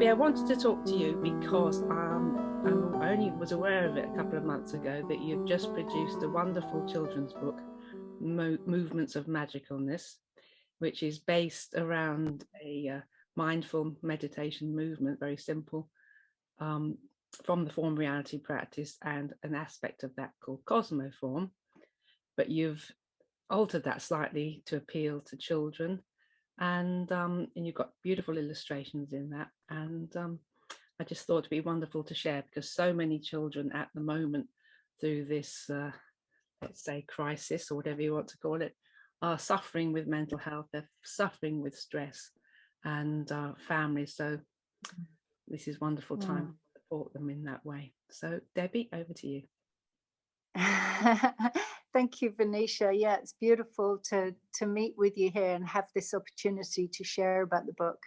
Debbie, I wanted to talk to you because I only was aware of it a couple of months ago that you've just produced a wonderful children's book, Movements of Magicalness, which is based around a mindful meditation movement, very simple, from the form reality practice and an aspect of that called cosmoform. But you've altered that slightly to appeal to children. And you've got beautiful illustrations in that, and I just thought it'd be wonderful to share, because so many children at the moment, through this let's say crisis, or whatever you want to call it, are suffering with mental health, they're suffering with stress and families. So this is a wonderful time to support them in that way. So Debbie, over to you. Thank you, Venetia. Yeah, it's beautiful to meet with you here and have this opportunity to share about the book.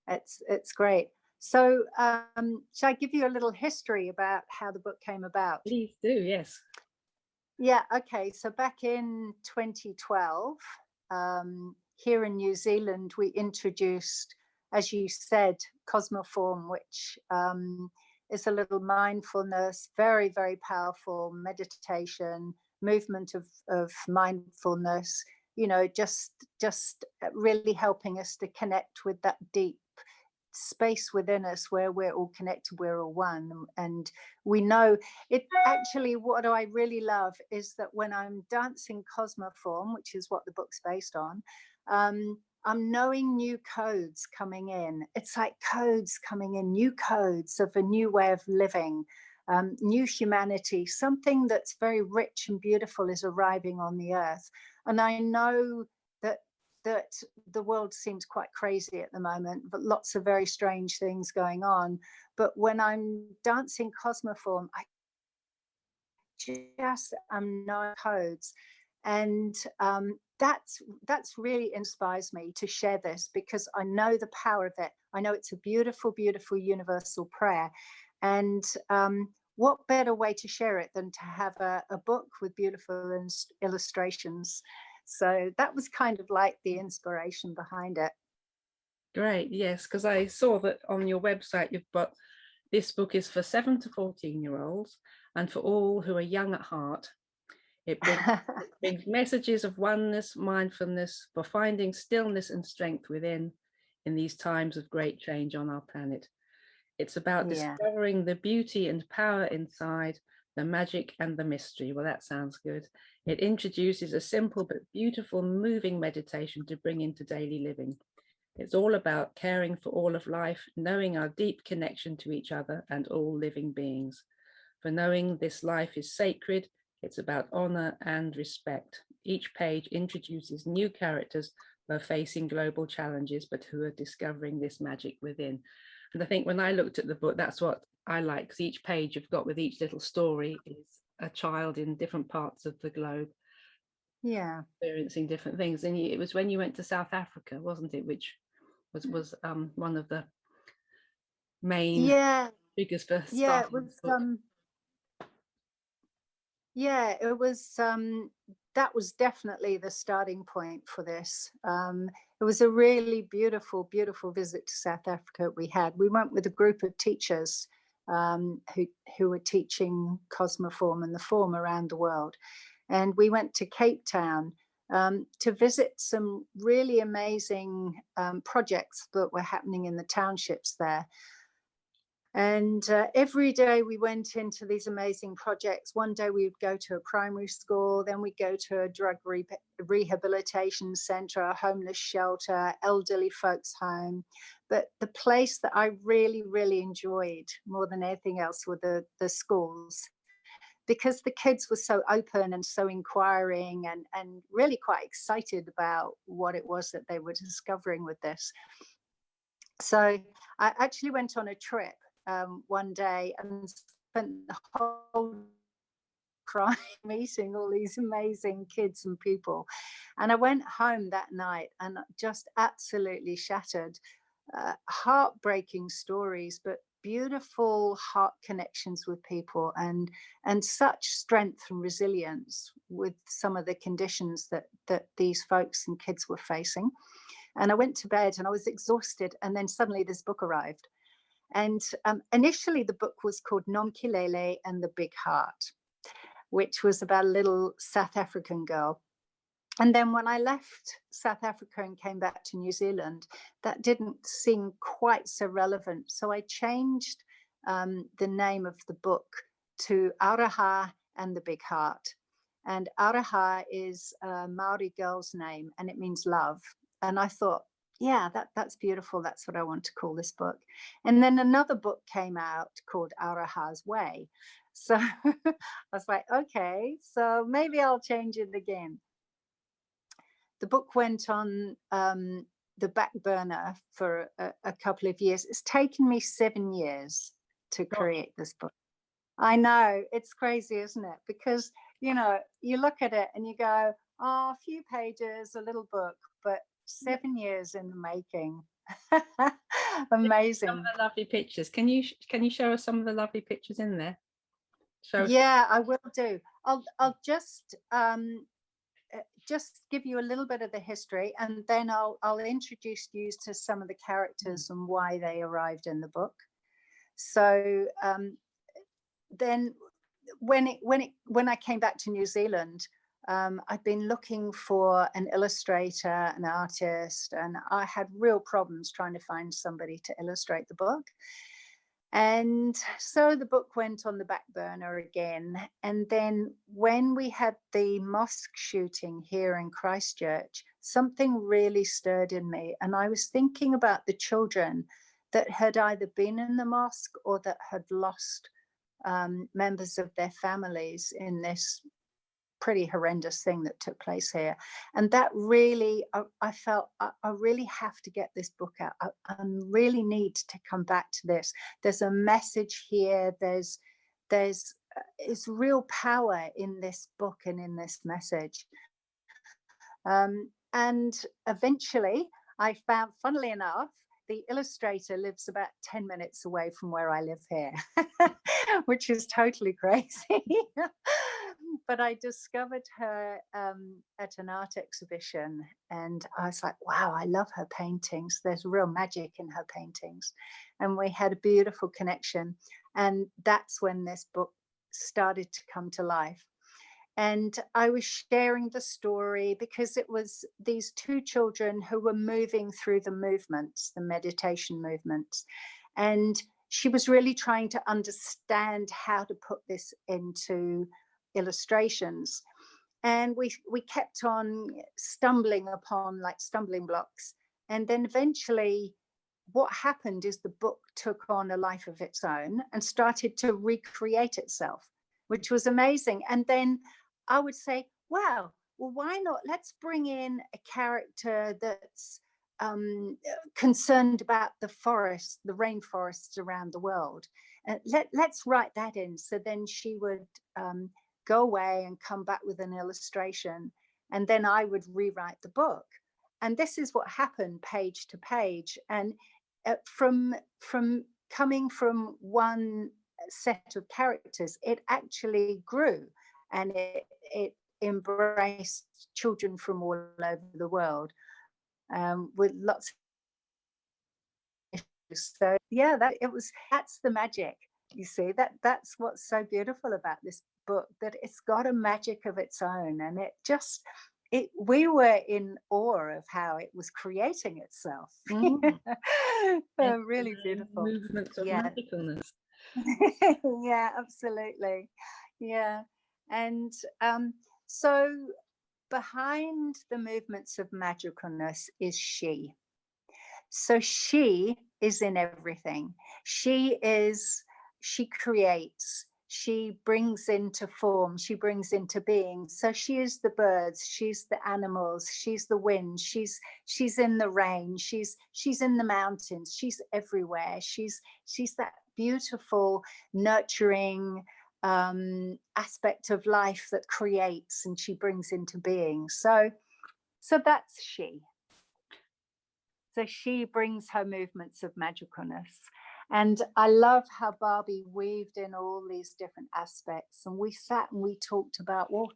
It's great. So shall I give you a little history about how the book came about? Please do, yes. Yeah, okay. So back in 2012, here in New Zealand, we introduced, as you said, Cosmoform, which is a little mindfulness, very, very powerful meditation, movement of mindfulness, you know, just really helping us to connect with that deep space within us where we're all connected, we're all one. And we know it. Actually, what I really love is that when I'm dancing Cosmoform, which is what the book's based on, I'm knowing new codes coming in. It's like codes coming in, new codes of a new way of living, new humanity, something that's very rich and beautiful is arriving on the earth. And I know that the world seems quite crazy at the moment, but lots of very strange things going on. But when I'm dancing Cosmoform, I just am knowing codes. And that's really inspires me to share this, because I know the power of it. I know it's a beautiful, beautiful universal prayer. And what better way to share it than to have a book with beautiful illustrations? So that was kind of like the inspiration behind it. Great, yes, because I saw that on your website you've got, this book is for 7 to 14-year-olds and for all who are young at heart. It brings messages of oneness, mindfulness, for finding stillness and strength within in these times of great change on our planet. It's about discovering the beauty and power inside, the magic and the mystery. Well, that sounds good. It introduces a simple but beautiful, moving meditation to bring into daily living. It's all about caring for all of life, knowing our deep connection to each other and all living beings. For knowing this life is sacred, it's about honor and respect. Each page introduces new characters who are facing global challenges, but who are discovering this magic within. And I think when I looked at the book, that's what I like, because each page you've got with each little story is a child in different parts of the globe. Yeah. Experiencing different things. And it was when you went to South Africa, wasn't it? Which was one of the main figures for starting. Yeah, it was it was that was definitely the starting point for this. It was a really beautiful, beautiful visit to South Africa we had. We went with a group of teachers who were teaching Cosmoform and the form around the world. And we went to Cape Town to visit some really amazing projects that were happening in the townships there. And every day we went into these amazing projects. One day we would go to a primary school, then we'd go to a drug rehabilitation center, a homeless shelter, elderly folks home. But the place that I really, really enjoyed more than anything else were the schools, because the kids were so open and so inquiring and really quite excited about what it was that they were discovering with this. So I actually went on a trip one day and spent the whole time meeting all these amazing kids and people. And I went home that night and just absolutely shattered. Heartbreaking stories, but beautiful heart connections with people, and such strength and resilience with some of the conditions that these folks and kids were facing. And I went to bed and I was exhausted, and then suddenly this book arrived. And initially the book was called Nomkilele and the Big Heart, which was about a little South African girl. And then when I left South Africa and came back to New Zealand, that didn't seem quite so relevant. So I changed the name of the book to Auraha and the Big Heart. And Auraha is a Maori girl's name, and it means love. And I thought, yeah, that's beautiful. That's what I want to call this book. And then another book came out called Auraha's Way. So I was like, okay, so maybe I'll change it again. The book went on the back burner for a couple of years. It's taken me 7 years to create this book. I know, it's crazy, isn't it? Because, you know, you look at it and you go, oh, a few pages, a little book, but 7 years in the making. Amazing. Some of the lovely pictures. Can you show us some of the lovely pictures in there? Yeah, I will do. I'll just give you a little bit of the history, and then I'll introduce you to some of the characters and why they arrived in the book. So then when I came back to New Zealand, I'd been looking for an illustrator, an artist, and I had real problems trying to find somebody to illustrate the book. And so the book went on the back burner again. And then when we had the mosque shooting here in Christchurch, something really stirred in me. And I was thinking about the children that had either been in the mosque or that had lost members of their families in this pretty horrendous thing that took place here. And that really, I felt I really have to get this book out. I really need to come back to this. There's a message here. There's real power in this book and in this message. And eventually I found, funnily enough, the illustrator lives about 10 minutes away from where I live here, which is totally crazy. But I discovered her at an art exhibition, and I was like, wow, I love her paintings. There's real magic in her paintings. And we had a beautiful connection. And that's when this book started to come to life. And I was sharing the story because it was these two children who were moving through the movements, the meditation movements. And she was really trying to understand how to put this into illustrations. And we kept on stumbling upon like stumbling blocks. And then eventually what happened is the book took on a life of its own and started to recreate itself, which was amazing. And then I would say, wow, well, why not? Let's bring in a character that's concerned about the forest, the rainforests around the world. Let's write that in. So then she would go away and come back with an illustration, and then I would rewrite the book. And this is what happened page to page. And from coming from one set of characters, it actually grew, and it embraced children from all over the world with lots of issues. So yeah, that's the magic. You see, that's what's so beautiful about this book, that it's got a magic of its own, and we were in awe of how it was creating itself. Really beautiful movements of magicalness. Yeah, absolutely. Yeah. And so behind the movements of magicalness is she. So she is in everything. She creates, she brings into form, she brings into being. So she is the birds, she's the animals, she's the wind, she's in the rain, she's in the mountains, she's everywhere. She's that beautiful, nurturing aspect of life that creates and she brings into being. So that's she. So she brings her movements of magicalness. And I love how Barbie weaved in all these different aspects. And we sat and we talked about, well,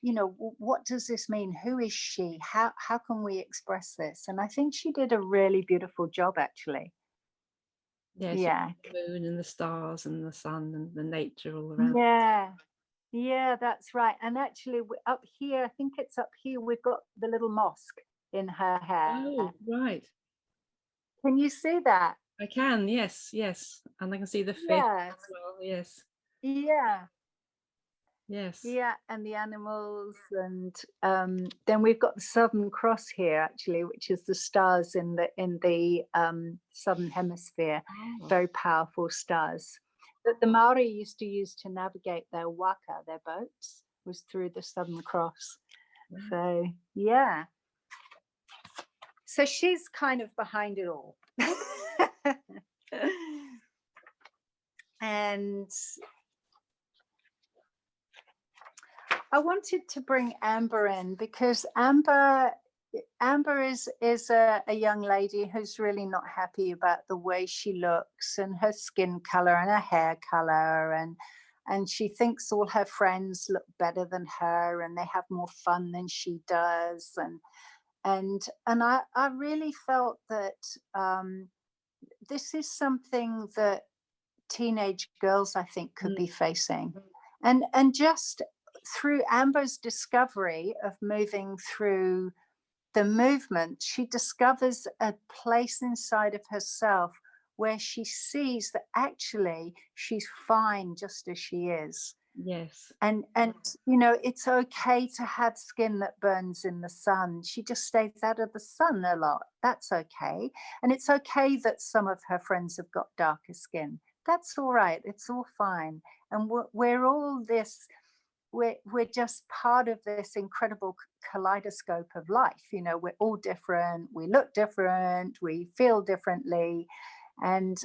you know, what does this mean? Who is she? How can we express this? And I think she did a really beautiful job, actually. Yes, Yeah. the moon and the stars and the sun and the nature all around. Yeah. Yeah, that's right. And actually, up here, I think it's up here, we've got the little mosque in her hair. Oh, right. Can you see that? I can, yes, yes. And I can see the fish Yes. as well, yes, Yeah. yes. Yeah, and the animals, and then we've got the Southern Cross here, actually, which is the stars in the southern hemisphere. Oh, Very powerful stars that the Maori used to use to navigate their waka, their boats, was through the Southern Cross. So yeah, so she's kind of behind it all. And I wanted to bring Amber in because Amber is a young lady who's really not happy about the way she looks and her skin color and her hair color, and she thinks all her friends look better than her and they have more fun than she does, and I really felt that this is something that teenage girls, I think, could be facing. And just through Amber's discovery of moving through the movement, she discovers a place inside of herself where she sees that actually she's fine just as she is. yes. And it's okay to have skin that burns in the sun. She just stays out of the sun a lot. That's okay. And it's okay that some of her friends have got darker skin. That's all right. It's all fine. And we're all this, we're just part of this incredible kaleidoscope of life. We're all different. We look different. We feel differently. And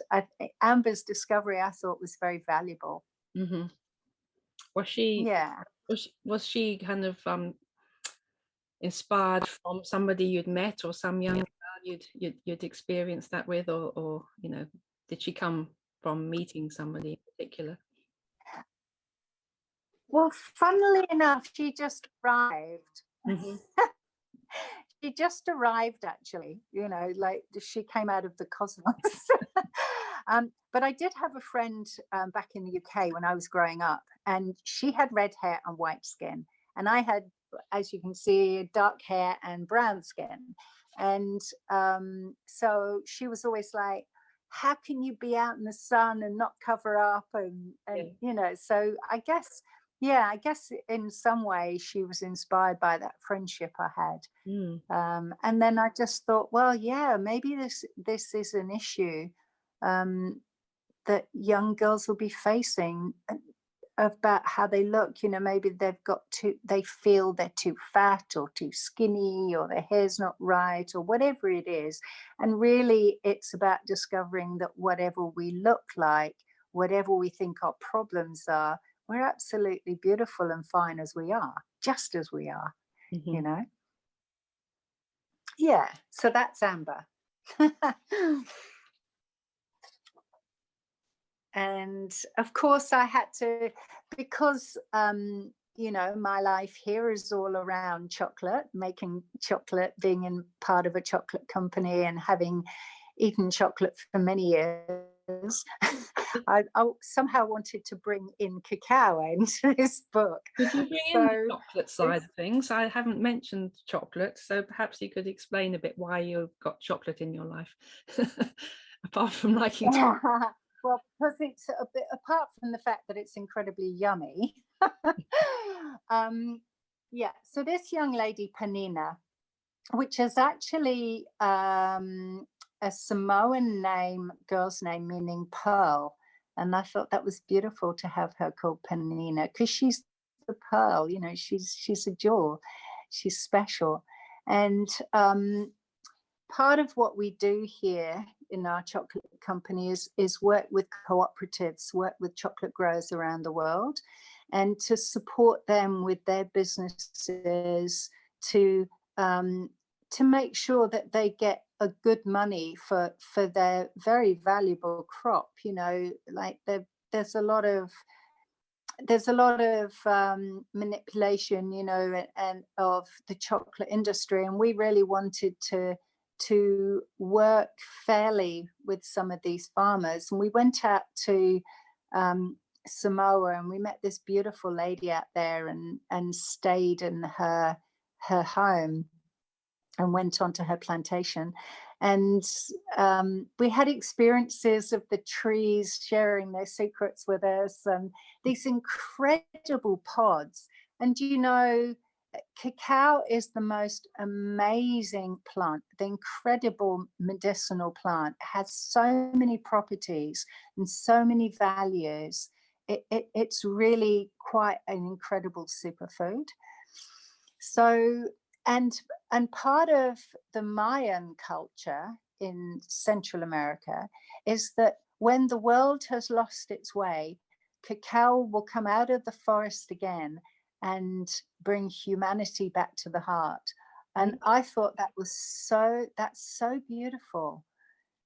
Amber's discovery, I thought, was very valuable. Mm-hmm. Was she Yeah. was she kind of inspired from somebody you'd met or some young girl you'd experienced that with, or did she come from meeting somebody in particular? Well, funnily enough, she just arrived. Mm-hmm. She just arrived, actually, like she came out of the cosmos. But I did have a friend back in the UK when I was growing up, and she had red hair and white skin. And I had, as you can see, dark hair and brown skin. And so she was always like, how can you be out in the sun and not cover up? And so I guess in some way she was inspired by that friendship I had. And then I just thought, well, yeah, maybe this is an issue that young girls will be facing about how they look. Maybe they feel they're too fat or too skinny, or their hair's not right, or whatever it is. And really it's about discovering that whatever we look like, whatever we think our problems are, we're absolutely beautiful and fine as we are, just as we are. Mm-hmm. Yeah, so that's Amber. And of course I had to, because my life here is all around chocolate, making chocolate, being in part of a chocolate company and having eaten chocolate for many years. I somehow wanted to bring in cacao into this book. Could you bring in the chocolate side of things? I haven't mentioned chocolate, so perhaps you could explain a bit why you've got chocolate in your life, apart from liking chocolate. Well, because it's a bit, apart from the fact that it's incredibly yummy. So this young lady, Panina, which is actually a Samoan girl's name meaning pearl. And I thought that was beautiful to have her called Panina, because she's the pearl, she's a jewel, she's special. And part of what we do here in our chocolate company is work with cooperatives, work with chocolate growers around the world, and to support them with their businesses, to make sure that they get a good money for their very valuable crop. Like there's a lot of manipulation, and of the chocolate industry, and we really wanted to to work fairly with some of these farmers. And we went out to Samoa, and we met this beautiful lady out there, and stayed in her home and went onto her plantation. And we had experiences of the trees sharing their secrets with us, and these incredible pods. And you know, cacao is the most amazing plant, the incredible medicinal plant. It has so many properties and so many values. It's really quite an incredible superfood. So, and part of the Mayan culture in Central America is that when the world has lost its way, cacao will come out of the forest again and bring humanity back to the heart. And I thought that's so beautiful,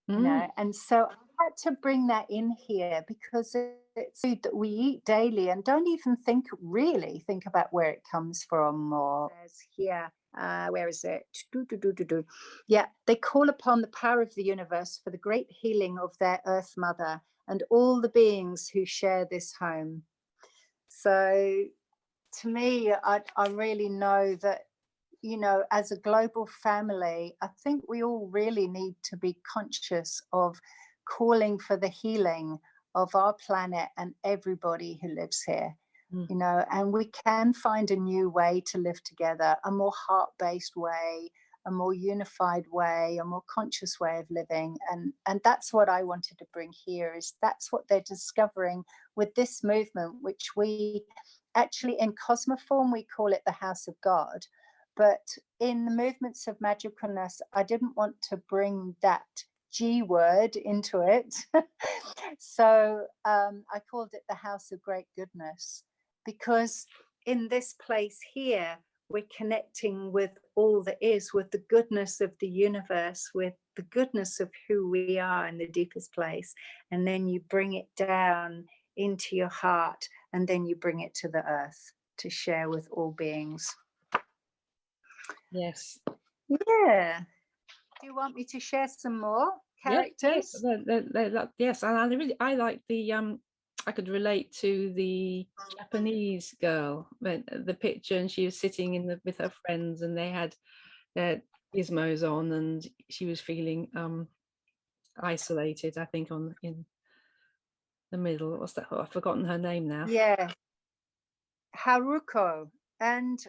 you know. And so I had to bring that in here, because it's food that we eat daily and don't even really think about where it comes from. Or here, where is it? Yeah, they call upon the power of the universe for the great healing of their Earth Mother and all the beings who share this home. So to me, I really know that, you know, as a global family, I think we all really need to be conscious of calling for the healing of our planet and everybody who lives here. You know, and we can find a new way to live together, a more heart-based way, a more unified way, a more conscious way of living. And that's what I wanted to bring here, is that's what they're discovering with this movement, which we actually, in Cosmoform, we call it the House of God. But in the movements of Magicalness, I didn't want to bring that G word into it. So I called it the House of Great Goodness, because in this place here, we're connecting with all that is, with the goodness of the universe, with the goodness of who we are in the deepest place. And then you bring it down into your heart, and then you bring it to the earth to share with all beings. Yes. Yeah. Do you want me to share some more characters? Yes, and I like the I could relate to the Japanese girl, the picture, and she was sitting with her friends, and they had their gizmos on, and she was feeling isolated, I think, in the middle. What's that? Oh, I've forgotten her name now. Yeah, Haruko. And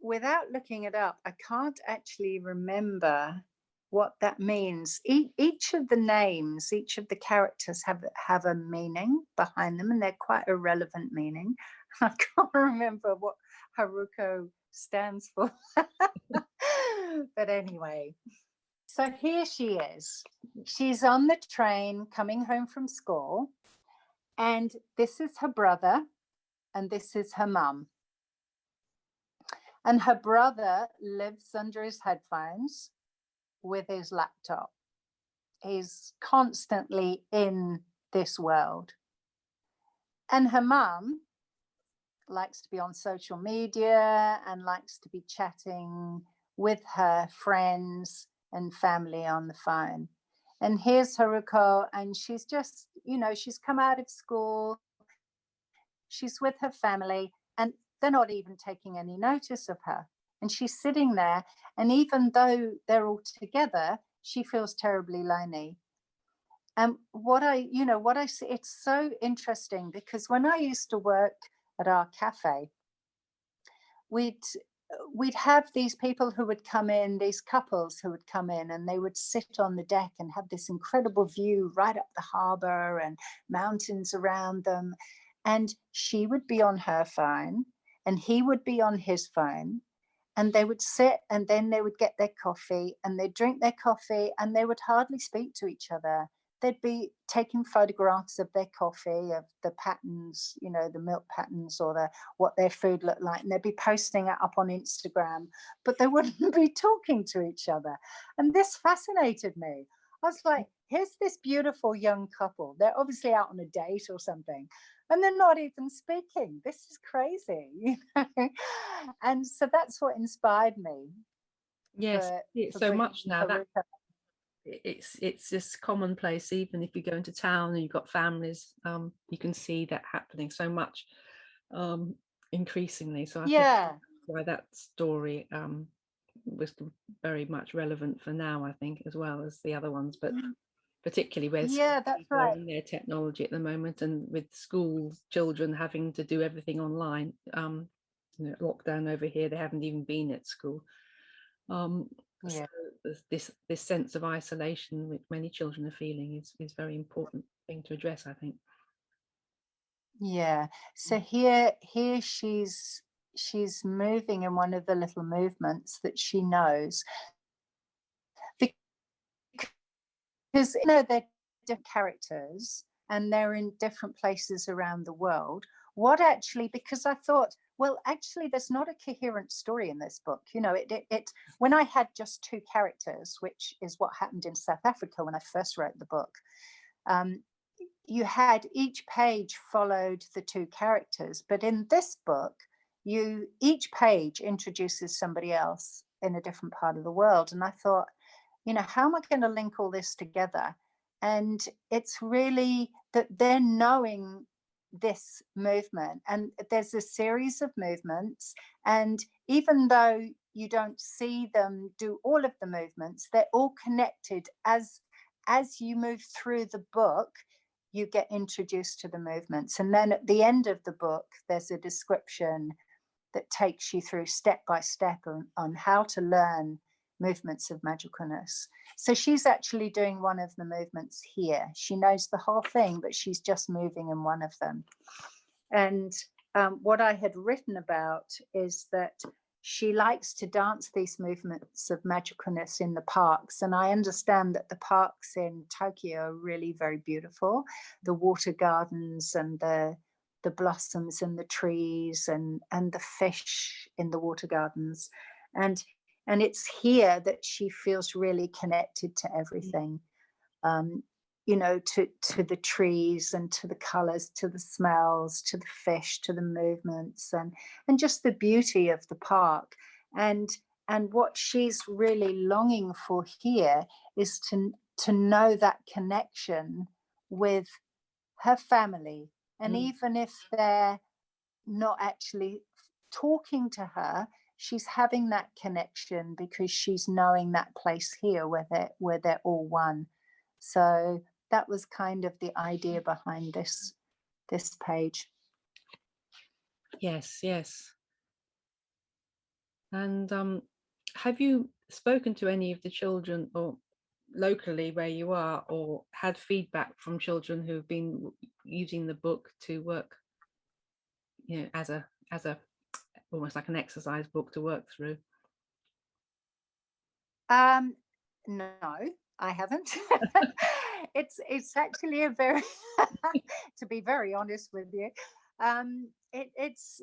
without looking it up, I can't actually remember what that means. Each of the names, each of the characters have a meaning behind them, and they're quite a relevant meaning. I can't remember what Haruko stands for. But anyway, so here she is. She's on the train coming home from school, and this is her brother, and this is her mum. And her brother lives under his headphones with his laptop. He's constantly in this world. And her mum likes to be on social media and likes to be chatting with her friends and family on the phone. And here's Haruko, and she's just, you know, she's come out of school, she's with her family, and they're not even taking any notice of her. And she's sitting there, and even though they're all together, she feels terribly lonely. And what I see, it's so interesting, because when I used to work at our cafe, we'd have these people who would come in, these couples who would come in, and they would sit on the deck and have this incredible view right up the harbor and mountains around them. And she would be on her phone and he would be on his phone, and they would sit, and then they would get their coffee and they'd drink their coffee, and they would hardly speak to each other. They'd be taking photographs of their coffee, of the patterns, you know, the milk patterns, or what their food looked like, and they'd be posting it up on Instagram, but they wouldn't be talking to each other. And this fascinated me. I was like, here's this beautiful young couple. They're obviously out on a date or something, and they're not even speaking. This is crazy, you know? And so that's what inspired me. Yes, it's for so bringing much now that Haruka. it's just commonplace. Even if you go into town and you've got families, you can see that happening so much, increasingly. So I think Yeah. why that story was very much relevant for now, I think, as well as the other ones, but particularly where Yeah, that's people are right. on their technology at the moment, and with schools, children having to do everything online. Lockdown over here, they haven't even been at school. So Yeah. this sense of isolation which many children are feeling is very important thing to address, I think. Yeah. So here she's moving in one of the little movements that she knows, because they're different characters and they're in different places around the world. What actually, because I thought, well, actually, there's not a coherent story in this book. It when I had just two characters, which is what happened in South Africa when I first wrote the book, you had each page followed the two characters, but in this book, each page introduces somebody else in a different part of the world. And I thought, how am I going to link all this together? And it's really that they're knowing this movement, and there's a series of movements, and even though you don't see them do all of the movements, they're all connected. As you move through the book, you get introduced to the movements, and then at the end of the book there's a description that takes you through step by step on how to learn movements of magicalness. So she's actually doing one of the movements here. She knows the whole thing, but she's just moving in one of them. And what I had written about is that she likes to dance these movements of magicalness in the parks. And I understand that the parks in Tokyo are really very beautiful. The water gardens and the blossoms and the trees and the fish in the water gardens. And it's here that she feels really connected to everything. To the trees and to the colors, to the smells, to the fish, to the movements, and just the beauty of the park. And what she's really longing for here is to know that connection with her family. And even if they're not actually talking to her, she's having that connection because she's knowing that place here where they're all one. So that was kind of the idea behind this page. Yes. And have you spoken to any of the children or locally where you are, or had feedback from children who've been using the book to work, as a almost like an exercise book to work through? No, I haven't. It's actually a very to be very honest with you, it's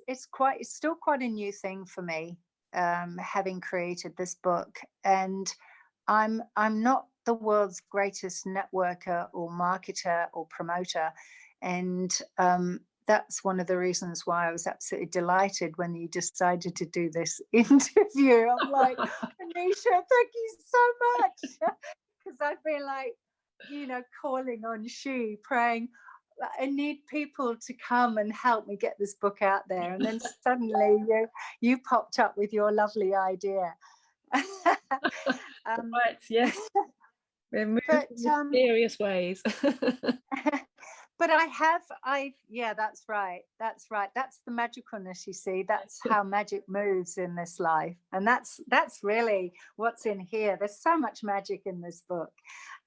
still quite a new thing for me, having created this book. And I'm not the world's greatest networker or marketer or promoter, and that's one of the reasons why I was absolutely delighted when you decided to do this interview. I'm like, Anisha, thank you so much. Because I've been like, calling on She, praying, I need people to come and help me get this book out there. And then suddenly you popped up with your lovely idea. Right, yes. We're moving in mysterious ways. But yeah, that's right. That's the magicalness, you see. That's how magic moves in this life. And that's really what's in here. There's so much magic in this book,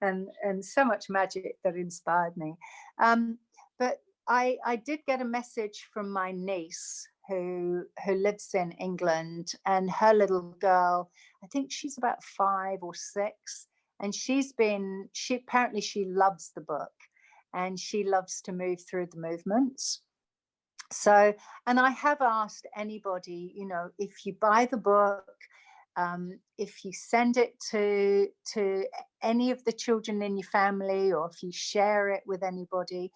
and so much magic that inspired me. But I did get a message from my niece who lives in England, and her little girl, I think she's about 5 or 6, and she apparently she loves the book, and she loves to move through the movements. So, and I have asked anybody, if you buy the book, if you send it to any of the children in your family, or if you share it with anybody,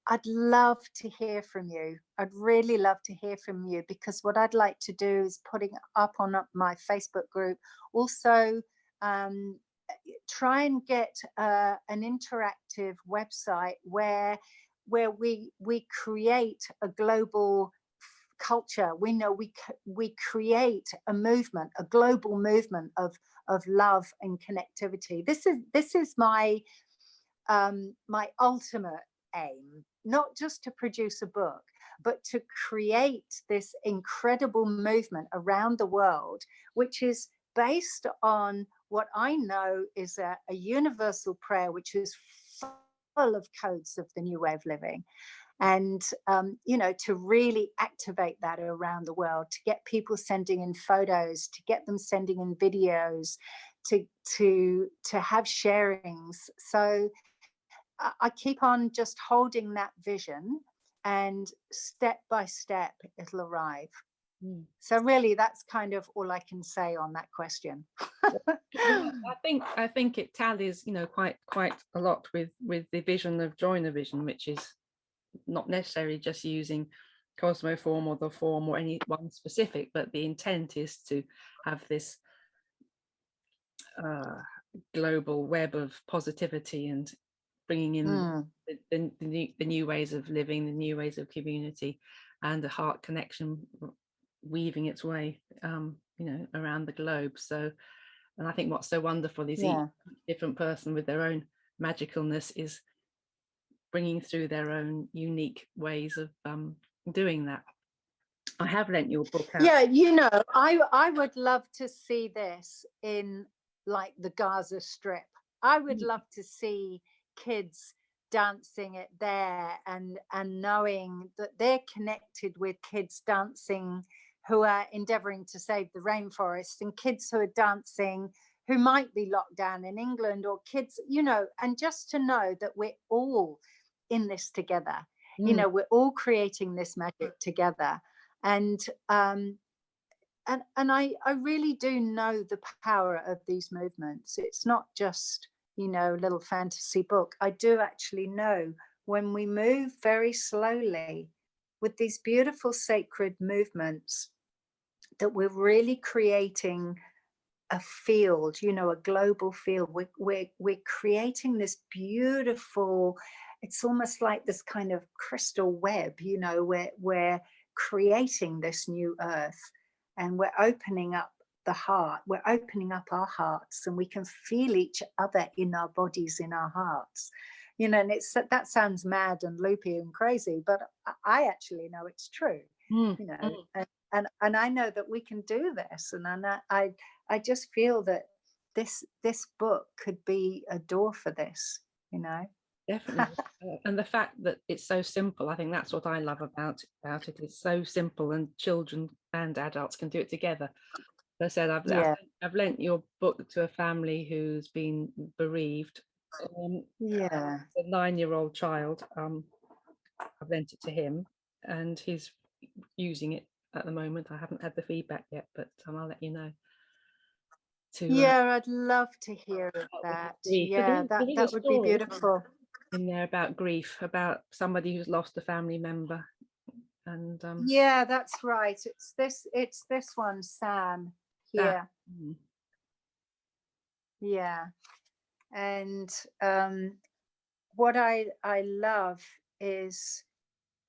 I'd love to hear from you. I'd really love to hear from you, because what I'd like to do is putting up on my Facebook group. Also, try and get an interactive website where we create a global culture. We know we create a movement, a global movement of love and connectivity. This is my my ultimate aim, not just to produce a book, but to create this incredible movement around the world, which is based on what I know is a universal prayer, which is full of codes of the new way of living. And you know, to really activate that around the world, to get people sending in photos, to get them sending in videos, to have sharings. So I keep on just holding that vision, and step by step it'll arrive. So really, that's kind of all I can say on that question. Well, I think it tallies, you know, quite a lot with the vision of Join a Vision, which is not necessarily just using Cosmoform or the form or any one specific, but the intent is to have this global web of positivity and bringing in the new ways of living, the new ways of community, and the heart connection weaving its way, you know, around the globe. So, and I think what's so wonderful is each different person with their own magicalness is bringing through their own unique ways of doing that. I have lent your book out. Yeah, you know, I would love to see this in like the Gaza Strip. I would love to see kids dancing it there, and knowing that they're connected with kids dancing who are endeavoring to save the rainforest, and kids who are dancing who might be locked down in England, or kids, you know, and just to know that we're all in this together. You know, we're all creating this magic together. And I really do know the power of these movements. It's not just, you know, a little fantasy book. I do actually know when we move very slowly with these beautiful sacred movements, that we're really creating a field, you know, a global field. We're creating this beautiful, it's almost like this kind of crystal web, you know, where we're creating this new earth, and we're opening up the heart, we're opening up our hearts, and we can feel each other in our bodies, in our hearts, you know. And it's, that sounds mad and loopy and crazy, but I actually know it's true, you know. And I know that we can do this, and I just feel that this book could be a door for this, you know. Definitely. And the fact that it's so simple, I think that's what I love about it. It's so simple, and children and adults can do it together. As I said, I've lent your book to a family who's been bereaved. A 9-year-old child. I've lent it to him, and he's using it at the moment. I haven't had the feedback yet, but I'll let you know. I'd love to hear that. Yeah, that would be beautiful. In there about grief, about somebody who's lost a family member, and yeah, that's right. It's this one, Sam, here. Yeah. And what I love is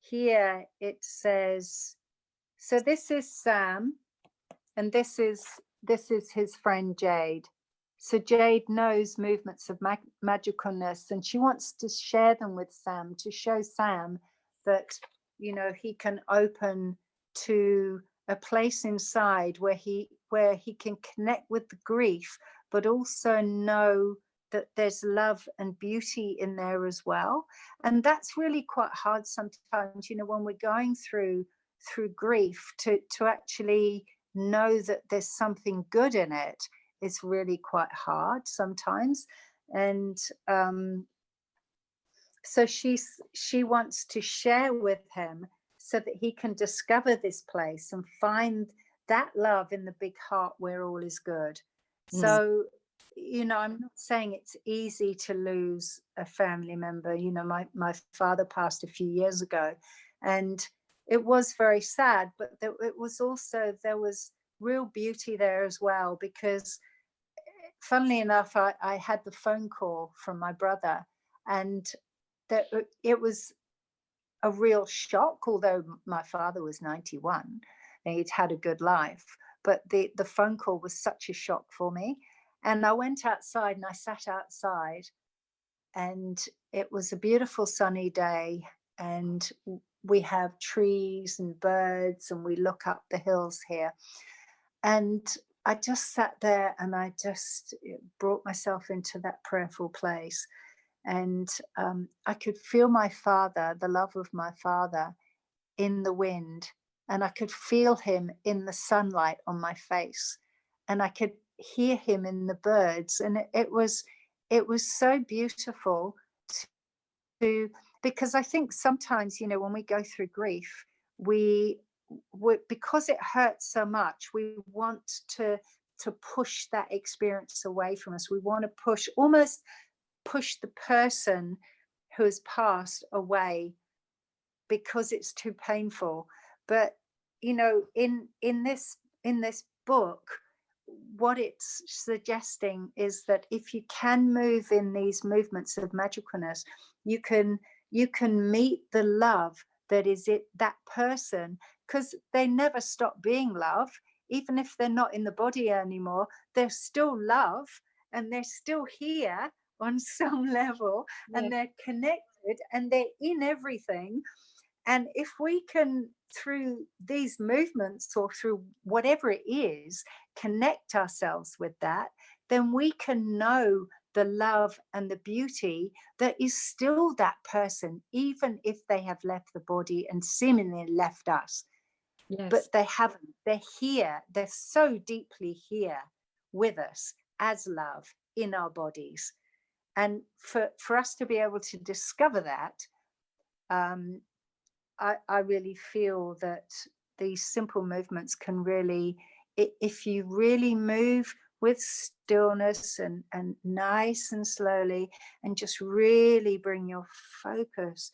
here it says, so this is Sam, and this is his friend Jade. So Jade knows movements of magicalness, and she wants to share them with Sam, to show Sam that, you know, he can open to a place inside where he can connect with the grief, but also know that there's love and beauty in there as well. And that's really quite hard sometimes, you know, when we're going through grief, to actually know that there's something good in it is really quite hard sometimes. And so she wants to share with him so that he can discover this place and find that love in the big heart where all is good. So you know, I'm not saying it's easy to lose a family member. You know, my father passed a few years ago, and it was very sad, but it was also, there was real beauty there as well, because funnily enough, I had the phone call from my brother, and that it was a real shock, although my father was 91 and he'd had a good life. But the phone call was such a shock for me. And I went outside and I sat outside, and it was a beautiful sunny day. And we have trees and birds, and we look up the hills here. And I just sat there and I just brought myself into that prayerful place. And I could feel my father, the love of my father, in the wind, and I could feel him in the sunlight on my face, and I could hear him in the birds, and it was so beautiful to, because I think sometimes, you know, when we go through grief, we because it hurts so much, we want to push that experience away from us. We want to almost push the person who has passed away because it's too painful. But you know, in this book, what it's suggesting is that if you can move in these movements of magicalness, you can meet the love that is that person, because they never stop being love. Even if they're not in the body anymore, they're still love, and they're still here on some level, Yeah. and they're connected, and they're in everything. And if we can, through these movements or through whatever it is, connect ourselves with that, then we can know the love and the beauty that is still that person, even if they have left the body and seemingly left us. Yes. But they haven't. They're here. They're so deeply here with us as love in our bodies. And for us to be able to discover that, I really feel that these simple movements can really, if you really move with stillness and nice and slowly, and just really bring your focus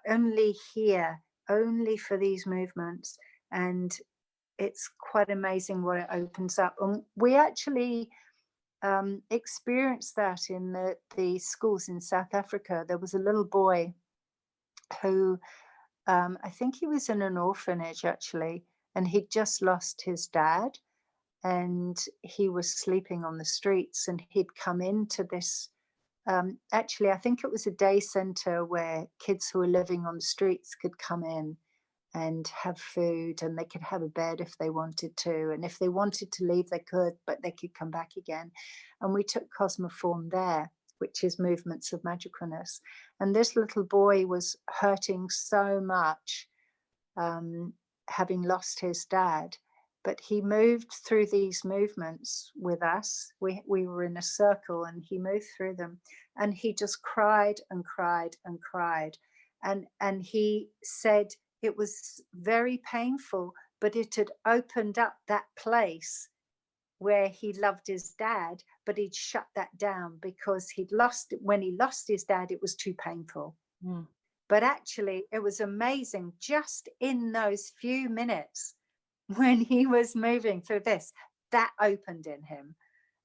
only here, only for these movements, and it's quite amazing what it opens up. And we actually experienced that in the schools in South Africa. There was a little boy who, I think he was in an orphanage actually, and he'd just lost his dad, and he was sleeping on the streets, and he'd come into this. Actually, I think it was a day center where kids who were living on the streets could come in and have food, and they could have a bed if they wanted to. And if they wanted to leave, they could, but they could come back again. And we took Cosmoform there, which is movements of magicalness. And this little boy was hurting so much, having lost his dad. But he moved through these movements with us. We were in a circle, and he moved through them. And he just cried and cried and cried. And he said it was very painful, but it had opened up that place where he loved his dad, but he'd shut that down because when he lost his dad, it was too painful. Mm. But actually, it was amazing just in those few minutes when he was moving through this, that opened in him.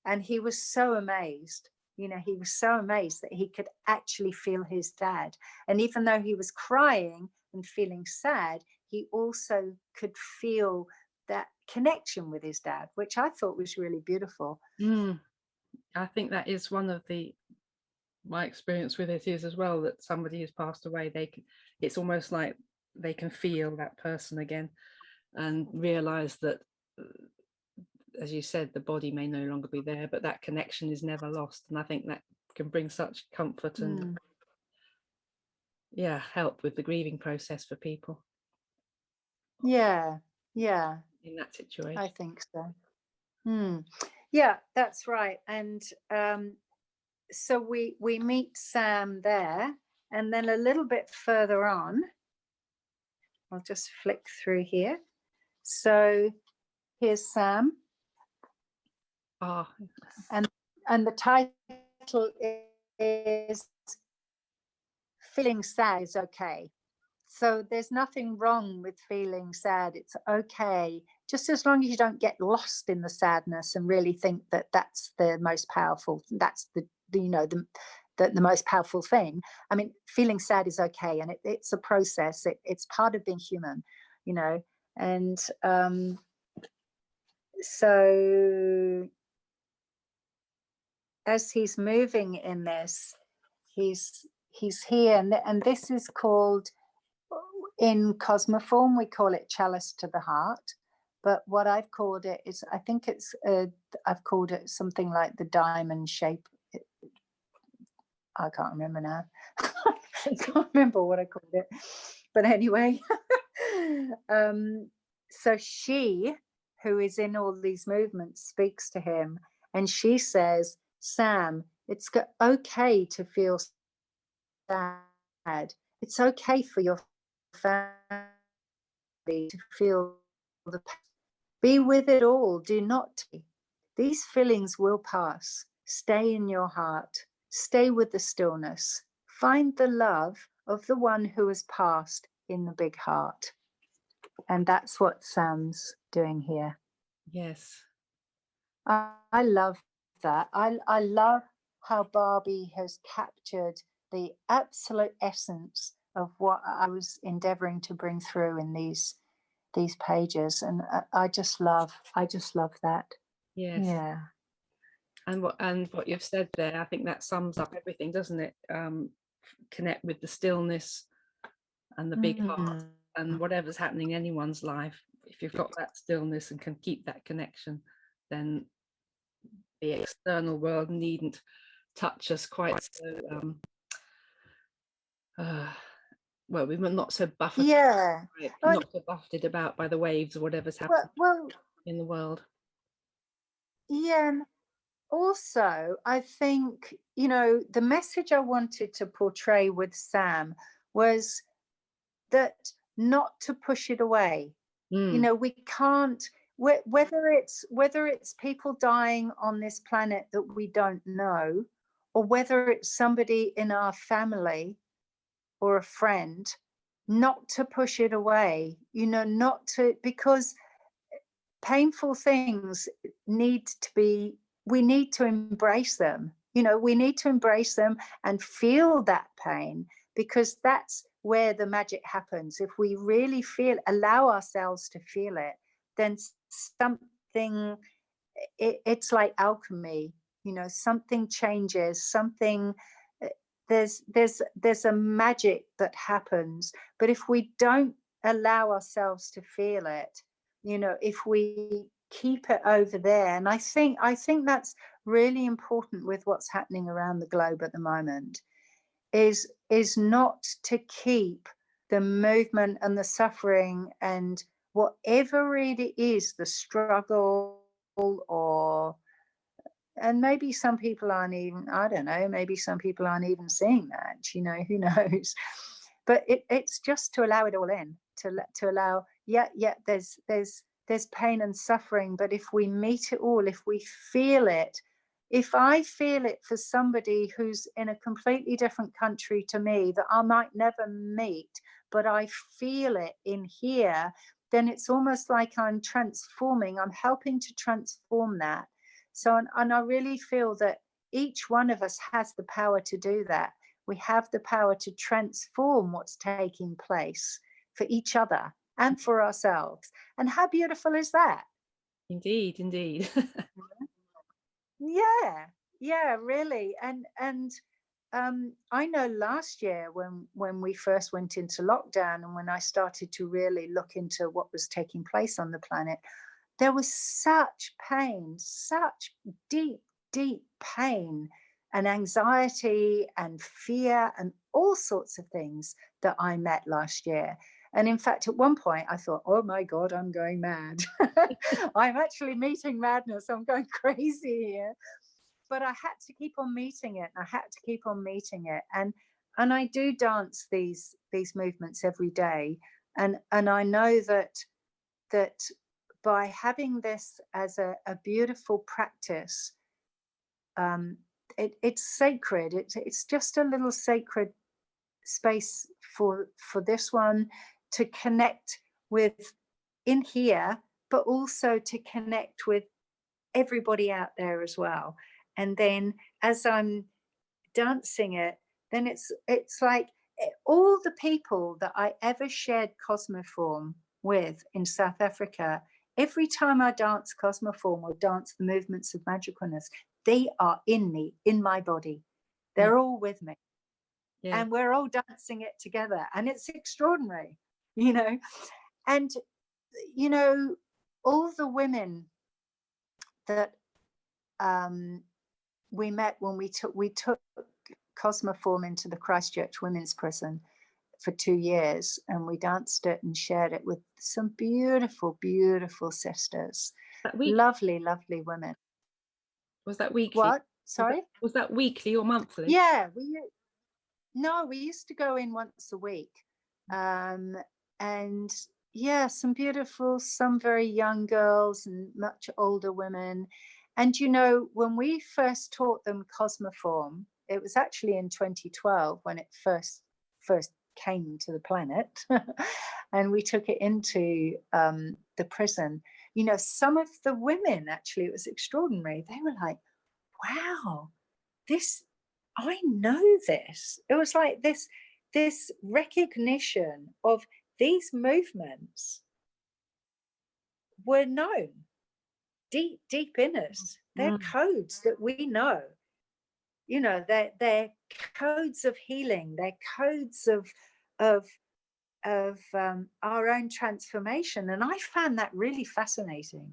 And he was so amazed. You know, he was so amazed that he could actually feel his dad. And even though he was crying and feeling sad, he also could feel that connection with his dad, which I thought was really beautiful. I think that is one of my experience with it is as well, that somebody who's passed away, it's almost like they can feel that person again and realize that, as you said, the body may no longer be there, but that connection is never lost. And I think that can bring such comfort and help with the grieving process for people. Yeah In that situation, I think so. Yeah, that's right. And so we meet Sam there, and then a little bit further on, I'll just flick through here. So here's Sam. Oh. And the title is Feeling Sad is Okay. So there's nothing wrong with feeling sad. It's okay, just as long as you don't get lost in the sadness and really think that that's the most powerful. That's the most powerful thing. I mean, feeling sad is okay, and it's a process. It's part of being human, And so as he's moving in this, he's here, and this is called, in Cosmoform, we call it Chalice to the Heart. But what I've called it is, I think it's, I've called it something like the diamond shape. I can't remember now. I can't remember what I called it. But anyway, so she, who is in all these movements, speaks to him, and she says, Sam, it's okay to feel sad. It's okay for your family to feel the pain. Be with it all. Do not. These feelings will pass. Stay in your heart. Stay with the stillness. Find the love of the one who has passed in the big heart. And that's what Sam's doing here. Yes. I love that. I love how Barbie has captured the absolute essence of what I was endeavoring to bring through in these pages, and I just love that. Yes. Yeah. And what you've said there, I think that sums up everything, doesn't it? Connect with the stillness and the big heart, and whatever's happening in anyone's life, if you've got that stillness and can keep that connection, then the external world needn't touch us quite so well, we were not so buffeted, not so buffeted about by the waves or whatever's happening in the world. Yeah, and also I think, the message I wanted to portray with Sam was that not to push it away. We can't, whether it's people dying on this planet that we don't know, or whether it's somebody in our family or a friend, not to push it away, not to, because painful things we need to embrace them. We need to embrace them and feel that pain, because that's where the magic happens. If we really allow ourselves to feel it, then something, it's like alchemy, something changes, there's a magic that happens. But if we don't allow ourselves to feel it, if we keep it over there, and I think that's really important with what's happening around the globe at the moment, is not to keep the movement and the suffering and whatever it is, the struggle, and maybe some people aren't even, I don't know, maybe some people aren't even seeing that, who knows. But it's just to allow it all in, to allow, there's pain and suffering, but if we meet it all, if we feel it, if I feel it for somebody who's in a completely different country to me that I might never meet, but I feel it in here, then it's almost like I'm transforming, I'm helping to transform that. So, and I really feel that each one of us has the power to do that. We have the power to transform what's taking place for each other and for ourselves. And how beautiful is that? Indeed. Yeah, really. And I know last year when we first went into lockdown, and when I started to really look into what was taking place on the planet, there was such pain, such deep pain and anxiety and fear and all sorts of things that I met last year. And in fact, at one point I thought, oh my God, I'm going mad. I'm actually meeting madness. I'm going crazy here. But I had to keep on meeting it. I had to keep on meeting it. And I do dance these movements every day. And I know that by having this as a beautiful practice, it's sacred. It's just a little sacred space for this one to connect with in here, but also to connect with everybody out there as well. And then as I'm dancing it, then it's like all the people that I ever shared Cosmoform with in South Africa, every time I dance Cosmoform or dance the movements of Magicalness, they are in me, in my body. They're all with me. Yeah. And we're all dancing it together. And it's extraordinary, you know. And, you know, all the women that we met when we took Cosmoform into the Christchurch Women's Prison for 2 years, and we danced it and shared it with some beautiful, beautiful sisters. Lovely, lovely women. Was that weekly? What? Sorry? Was that weekly or monthly? Yeah, we used to go in once a week. And yeah, some beautiful, some very young girls and much older women. And, you know, when we first taught them Cosmoform, it was actually in 2012 when it first came to the planet. And we took it into the prison. You know, some of the women, actually, it was extraordinary. They were like, wow, I know this. It was like this recognition of these movements were known deep in us. They're codes that we know. You know, they're codes of healing. They're codes of our own transformation. And I found that really fascinating,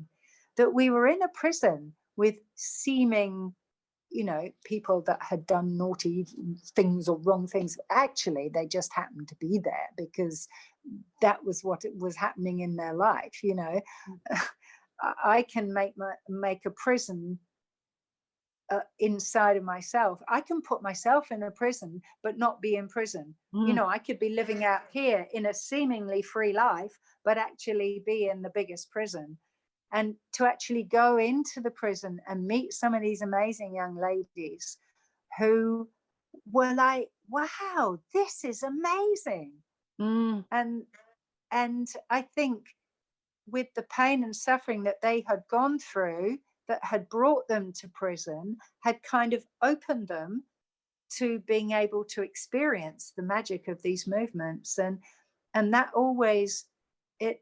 that we were in a prison with seeming, you know, people that had done naughty things or wrong things. Actually, they just happened to be there because that was what it was happening in their life. You know, I can make a prison inside of myself. I can put myself in a prison, but not be in prison. You know, I could be living out here in a seemingly free life, but actually be in the biggest prison. And to actually go into the prison and meet some of these amazing young ladies who were like, wow, this is amazing. And I think with the pain and suffering that they had gone through, that had brought them to prison, had kind of opened them to being able to experience the magic of these movements. And that always, it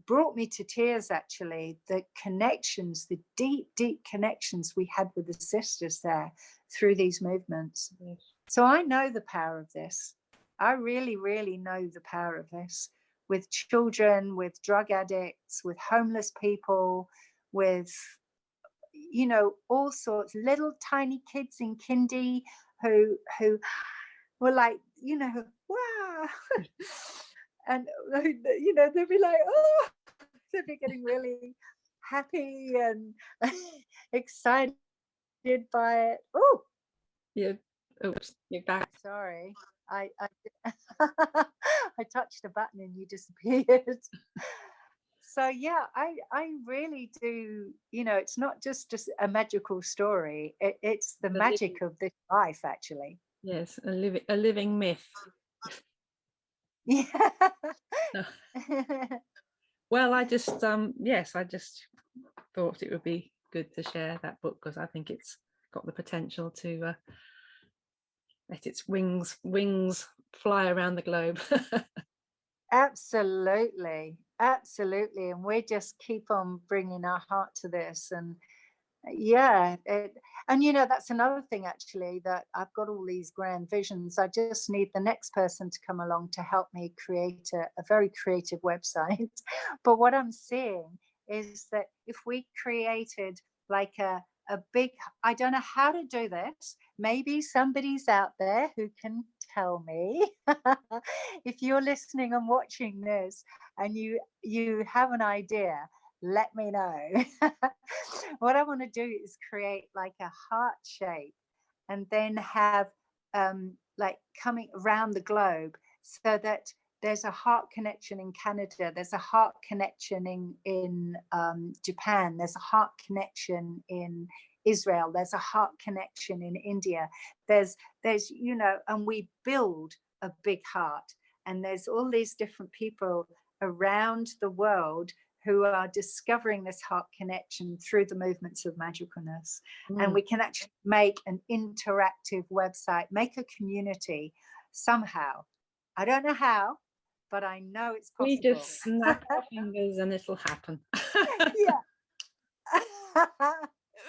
brought me to tears, actually, the connections, the deep connections we had with the sisters there through these movements. Yes. So I know the power of this. I really, really know the power of this, with children, with drug addicts, with homeless people, with, you know, all sorts, little tiny kids in kindy who were like, you know, wow. And, you know, they'd be like, oh, they'd be getting really happy and excited by it. Oh, yeah. Oops, you're back. Sorry, I I touched a button and you disappeared. So yeah, I really do. You know, it's not just a magical story. It's the magic of this life, actually. Yes, a living myth. Yeah. Well, I just yes, I just thought it would be good to share that book because I think it's got the potential to let its wings fly around the globe. Absolutely, absolutely, and we just keep on bringing our heart to this. And yeah, and you know, that's another thing, actually, that I've got all these grand visions. I just need the next person to come along to help me create a very creative website. But what I'm seeing is that if we created like a big, I don't know how to do this. Maybe somebody's out there who can tell me. If you're listening and watching this and you have an idea, let me know. What I want to do is create like a heart shape and then have like coming around the globe, so that there's a heart connection in Canada, there's a heart connection in Japan, there's a heart connection in Israel, there's a heart connection in India, there's you know, and we build a big heart, and there's all these different people around the world who are discovering this heart connection through the movements of magicalness. And we can actually make an interactive website, make a community somehow. I don't know how, but I know it's possible. We just snap our fingers and it'll happen. Yeah.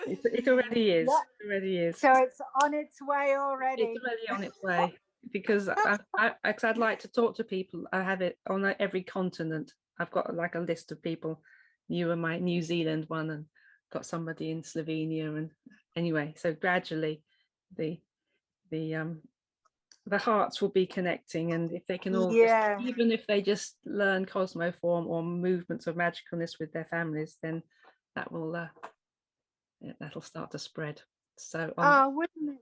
It already is. Yeah. It already is. So it's on its way already. It's already on its way, because I'd like to talk to people. I have it on every continent. I've got like a list of people. You were my New Zealand one, and got somebody in Slovenia, and anyway, so gradually the hearts will be connecting, and if they can all even if they just learn cosmoform or movements of magicalness with their families, then that will that'll start to spread. So wouldn't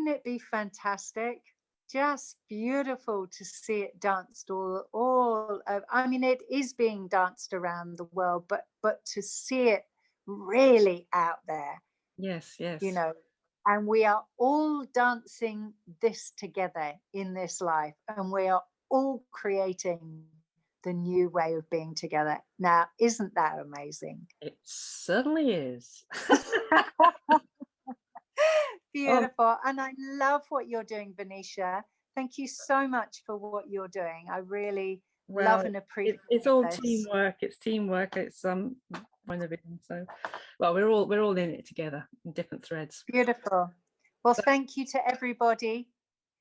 it be fantastic? Just beautiful to see it danced all I mean, it is being danced around the world, but to see it really out there. Yes, you know, and we are all dancing this together in this life, and we are all creating the new way of being together. Now, isn't that amazing? It certainly is. Beautiful. And I love what you're doing, Venetia. Thank you so much for what you're doing. I really love and appreciate it's all this. teamwork. It's teamwork. It's point of it. So, well, we're all in it together in different threads. Beautiful. Well, thank you to everybody.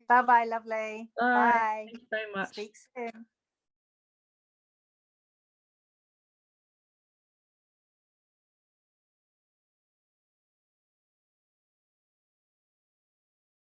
Bye bye, lovely. Bye. Bye. Thank you very much. Speak soon.